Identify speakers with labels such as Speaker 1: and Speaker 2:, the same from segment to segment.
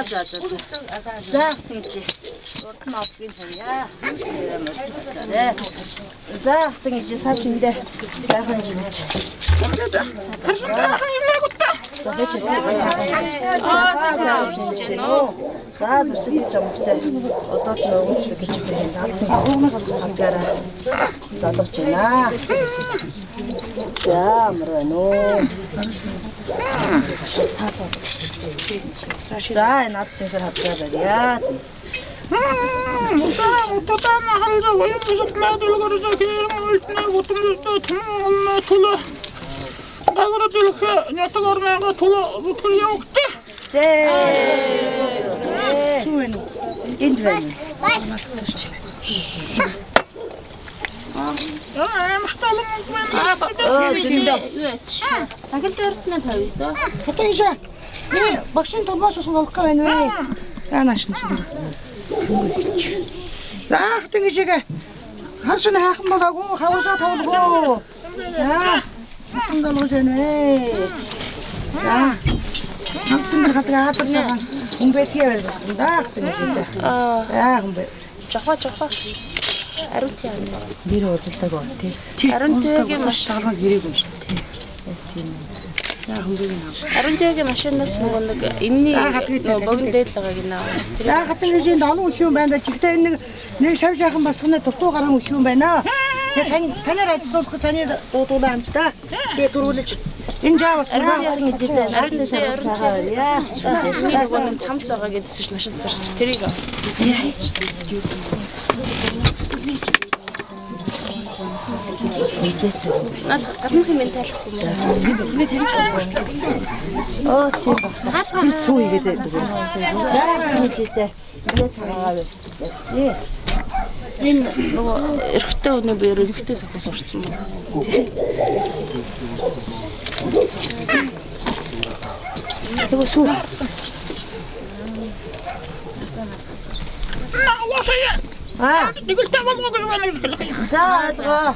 Speaker 1: За тэгж урд нь авгийн тавья. За тэгж сав шиндэ сайхан жимч. За зүсэж юмтай одоо ч нөгөөсөж гэж байна. Залгаж байна. За мөрөнөө. За энэ нацсэнхэр хавчаа барья.
Speaker 2: Утаа махалж воён бишгнаа дэлгэрж хиймэлтнээ гутмэлтэй тэмүүлнэ түлэ. Агара дэлхэ нятгарнаа түлэ бүтгэл явахтай.
Speaker 1: Сүүн. Энд байна.
Speaker 3: Агилдэртнэ тавья да.
Speaker 4: Хатан ижа. Багшийн толгоос болох байна вэ? Яанаш нь. За хатан ижигээ. Хашин хайхан болоогүй хавсаа тавлгүй. За. Хасан болгож байна вэ? За. Хатан хатраа хатарсан хүмбэтгий байна да хатан ижигээ. За хүмбэ.
Speaker 3: Жохо. Аруут яа.
Speaker 4: Бэр уулздаг бол тий.
Speaker 3: Аруутгийн
Speaker 4: маш талганд гэрэг юм шиг тий. За хүмбэгийн аа.
Speaker 3: Аруутгийн машинаас нөгөө нэг энэний богино дээр л байгааг наа.
Speaker 4: За хатан ижинд олон үхүүн байна. Чигтээ нэг шав шахан басхнаа дутуу гарan үхүүн байна. Тэгээ танаар ажиллах таны дуудуулаа амтаа. Тэгээ дөрвөлж энэ жаавас
Speaker 3: Аруутгийн ижил аруутны цагаа яа. Нөгөө нэг цамц байгаа гэдсэн ш машин тарч тэрийг. Гадны хэмээн тайлахгүй юм.
Speaker 1: Оо тийм байна. Сүү игээд байдаг. За тиймээ. Ингээд цагаагаа.
Speaker 3: Энэ нөгөө эрэгтэй өнөө биер эмэгтэй сахаас орсон байна.
Speaker 1: Тэгээ сүү.
Speaker 2: Нэгэл таваагаа гэнэ.
Speaker 1: За алгаа.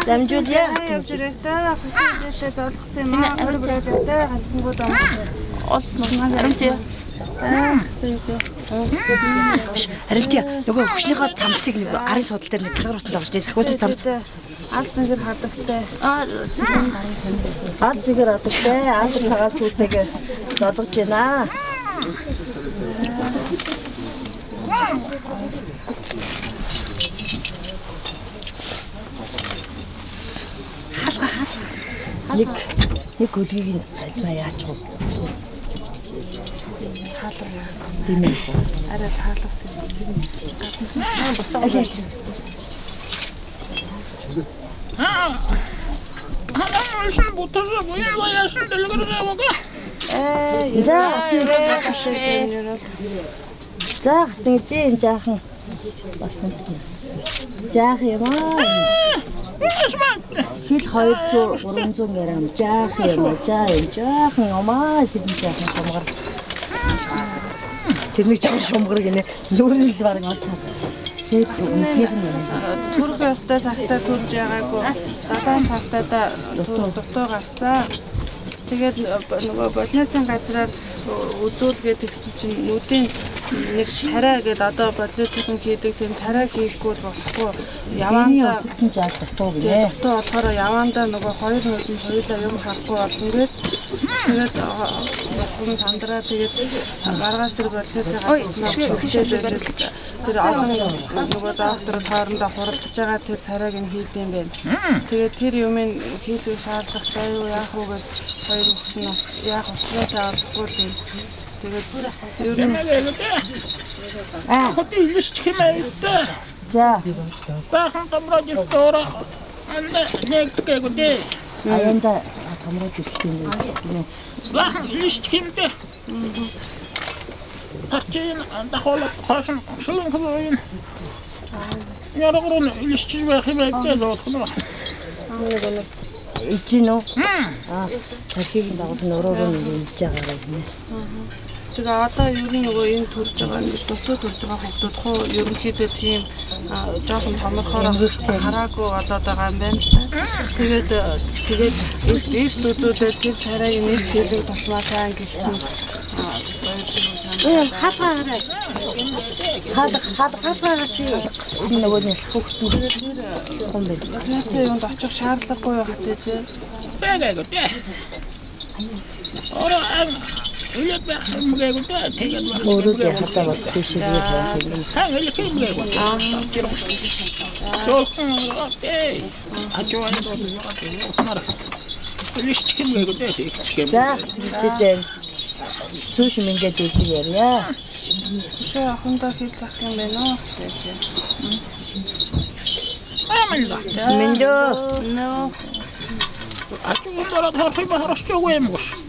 Speaker 1: Дамжуулъя.
Speaker 5: Явж ирээтэй хөтөлбөртэй зоолгосон юм аа. Бүрээтэй хальтангууд ам.
Speaker 3: Олсон аруутя.
Speaker 4: Харин тий нөгөө хөшнийхөө цамцыг нэг арын судал дээр нэг килограмт тавьж тий сахиусны цамц.
Speaker 5: Алт зэнгэр хадагтай.
Speaker 1: Алт зэнгэр хадагтай. Алт цагаас сүйтэйгээ зодгож байна. Нэг хөлгийг нь яаж чуус.
Speaker 5: Хаалга.
Speaker 1: Димээ.
Speaker 5: Арай л хаалгасан.
Speaker 3: Босоо байж.
Speaker 2: Шин бутараа боёяасан дэлгэрж яваа.
Speaker 1: За тэгж энэ жаахан бас жаах юм аа. Хил 200 300 грамм жаах юм аа. Жаахан юм аа. Хэдэн жаахан шумгар. Тэрний чин шумгар гинэ. Нүүрэл бараг олж чадсан.
Speaker 5: Түрх өстэй цагтаа төрж байгаагүй. Далайн цагтаа дутуу гарцаа. Тэгээд нөгөө болницын газраар үзүүлгээд тэгсэн чинь нүдийн нэг тарай гэдэг одоо болницын хийдэг тийм тарай хийхгүй болохгүй. Яваандаа
Speaker 1: өсөлтөн жаал дутуу гинэ.
Speaker 5: дутуу болохоор яваандаа нөгөө хоёр нүд нь хоёулаа юм харахгүй болсон гээд тэгээд хүн сандраа тэгээд маргааш тэр болницын газраар тэр олон нөгөө доктор хоорондоо хуралдаж байгаа тэр тарайг нь хийдэм байх. Тэгээд тэр юмыг хийлгэх шаардлагатай юу яах вэ гэж хоёр хүн нас яах усраа авахгүй юм. Тэгээд ер нь
Speaker 2: Хотын лист хэмээтэй.
Speaker 1: За.
Speaker 2: Бахан камраж тора. Анна нэгтгэгүдээ.
Speaker 1: Аянда камраж ирэх юм.
Speaker 2: Бахан лист хэмтэй. Тарчин дахолог хашин шулун хэмээн. Ярагрын лист хэмээтэй зоотно.
Speaker 1: Ичино. Тархийг дагуулж нөрөөгөө нэмж байгаа юм.
Speaker 5: тэгээ одоо ер нь нөгөө энэ төрж байгаа ингэж дутуу төрж байгаа хүмүүсд хоо ерөнхийдөө тийм жоохон томорхоор хараагүй болоод байгаа юм байна. Тэгээд эрт үзүүлээд тэр царайг нэрт хийлэг тусмаа сайн гэх юм
Speaker 1: хаалгаарай. Хаалгаарай чи. Нөгөө нэг хөвгтөн юм байна.
Speaker 5: Наатай юунд очих шаардлагагүй юу хатаж.
Speaker 2: Бэгээг дээ. Ороо үлээд байх юм гээгүй дээ. Тэгээд байх.
Speaker 1: Өөрөө хатаа бол тийшээ юм.
Speaker 2: Хан үлээд юм гээгүй. Жолхон дээ. Ажуун доо. Лишч юм гээгүй дээ. Тэгчгэн.
Speaker 1: За тийчээ. Сүүш мингээд үжигээрье.
Speaker 5: Шээ ахындаа хэл зах юм байна уу?
Speaker 2: Амилла.
Speaker 1: Миндөө.
Speaker 3: Нөө.
Speaker 2: Ажуун доо харах юм харах юм гош.